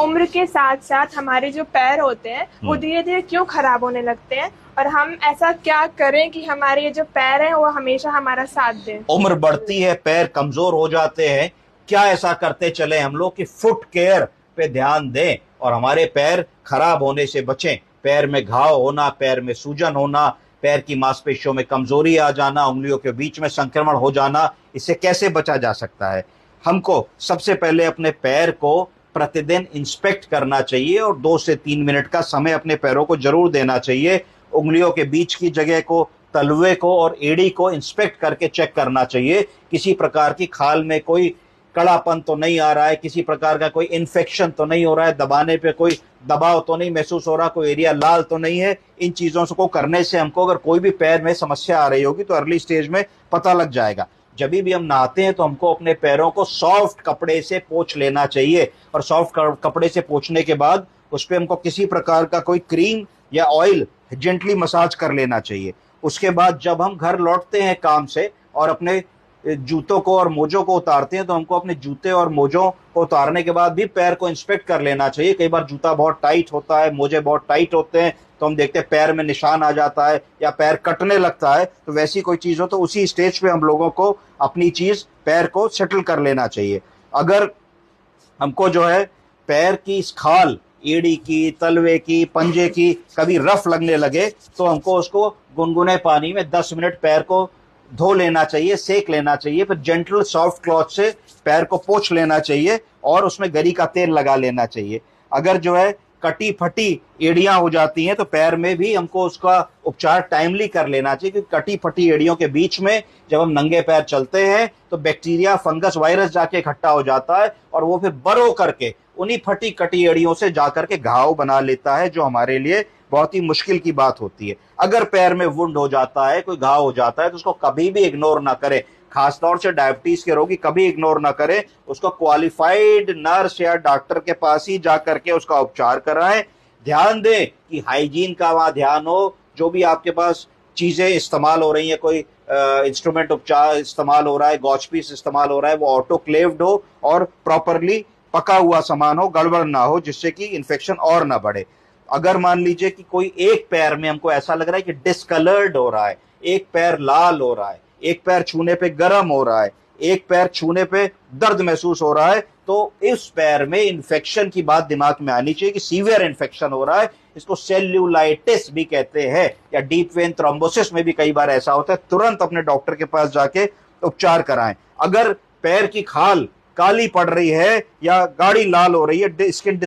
उम्र के साथ साथ हमारे जो पैर होते हैं वो धीरे धीरे क्यों खराब होने लगते हैं, और हम ऐसा क्या करें कि हमारे ये जो पैर हैं वो हमेशा हमारा साथ दें। उम्र बढ़ती है, पैर कमजोर हो जाते हैं, क्या ऐसा करते चले हम लोग कि फुट केयर पे ध्यान दें और हमारे पैर खराब होने से बचें। पैर में घाव होना, पैर में सूजन होना, पैर की मांसपेशियों में कमजोरी आ जाना, उंगलियों के बीच में संक्रमण हो जाना, इससे कैसे बचा जा सकता है? हमको सबसे पहले अपने पैर को प्रतिदिन इंस्पेक्ट करना चाहिए और 2 से 3 मिनट का समय अपने पैरों को जरूर देना चाहिए। उंगलियों के बीच की जगह को, तलवे को और एड़ी को इंस्पेक्ट करके चेक करना चाहिए। किसी प्रकार की खाल में कोई कड़ापन तो नहीं आ रहा है, किसी प्रकार का कोई इन्फेक्शन तो नहीं हो रहा है, दबाने पे कोई दबाव तो नहीं महसूस हो रहा, कोई एरिया लाल तो नहीं है। इन चीजों को करने से हमको अगर कोई भी पैर में समस्या आ रही होगी तो अर्ली स्टेज में पता लग जाएगा। जब भी हम नहाते हैं तो हमको अपने पैरों को सॉफ्ट कपड़े से पोंछ लेना चाहिए, और सॉफ्ट कपड़े से पोंछने के बाद उस पर हमको किसी प्रकार का कोई क्रीम या ऑयल जेंटली मसाज कर लेना चाहिए। उसके बाद जब हम घर लौटते हैं काम से और अपने जूतों को और मोजों को उतारते हैं तो हमको अपने जूते और मोजों को उतारने के बाद भी पैर को इंस्पेक्ट कर लेना चाहिए। कई बार जूता बहुत टाइट होता है, मोजे बहुत टाइट होते हैं, तो हम देखते हैं पैर में निशान आ जाता है या पैर कटने लगता है। तो वैसी कोई चीज हो तो उसी स्टेज पे हम लोगों को अपनी चीज पैर को सेटल कर लेना चाहिए। अगर हमको जो है पैर की खाल, एड़ी की, तलवे की, पंजे की कभी रफ लगने लगे तो हमको उसको गुनगुने पानी में 10 मिनट पैर को धो लेना चाहिए, सेक लेना चाहिए, फिर जेंटल सॉफ्ट क्लॉथ से पैर को पोंछ लेना चाहिए और उसमें गरी का तेल लगा लेना चाहिए। अगर जो है कटी फटी एड़ियां हो जाती हैं तो पैर में भी हमको उसका उपचार टाइमली कर लेना चाहिए, क्योंकि कटी फटी एड़ियों के बीच में जब हम नंगे पैर चलते हैं तो बैक्टीरिया, फंगस, वायरस जाके इकट्ठा हो जाता है और वो फिर बरो करके उन्हीं फटी कटी एड़ियों से जाकर के घाव बना लेता है, जो हमारे लिए बहुत ही मुश्किल की बात होती है। अगर पैर में वुंड हो जाता है, कोई घाव हो जाता है, तो उसको कभी भी इग्नोर ना करें। खासतौर से डायबिटीज के रोगी कभी इग्नोर ना करें, उसको क्वालिफाइड नर्स या डॉक्टर के पास ही जाकर के उसका उपचार कराएं। ध्यान दें कि हाइजीन का वहां ध्यान हो। जो भी आपके पास चीजें इस्तेमाल हो रही हैं, कोई इंस्ट्रूमेंट उपचार इस्तेमाल हो रहा है, गॉच पीस इस्तेमाल हो रहा है, वो ऑटोक्लेव्ड हो और प्रॉपरली पका हुआ सामान हो, गड़बड़ ना हो, जिससे कि इन्फेक्शन और ना बढ़े। अगर मान लीजिए कि कोई एक पैर में हमको ऐसा लग रहा है कि डिसकलर्ड हो रहा है, एक पैर लाल हो रहा है, एक पैर छूने पे गर्म हो रहा है, एक पैर छूने पे दर्द महसूस हो रहा है, तो इस पैर में इन्फेक्शन की बात दिमाग में आनी चाहिए कि सीवियर इन्फेक्शन हो रहा है। इसको सेल्यूलाइटिस भी कहते हैं, या डीप वेन थ्रोम्बोसिस में भी कई बार ऐसा होता है। तुरंत अपने डॉक्टर के पास जाके उपचार कराएं। अगर पैर की खाल काली पड़ रही है या गाढ़ी लाल हो रही है, स्किन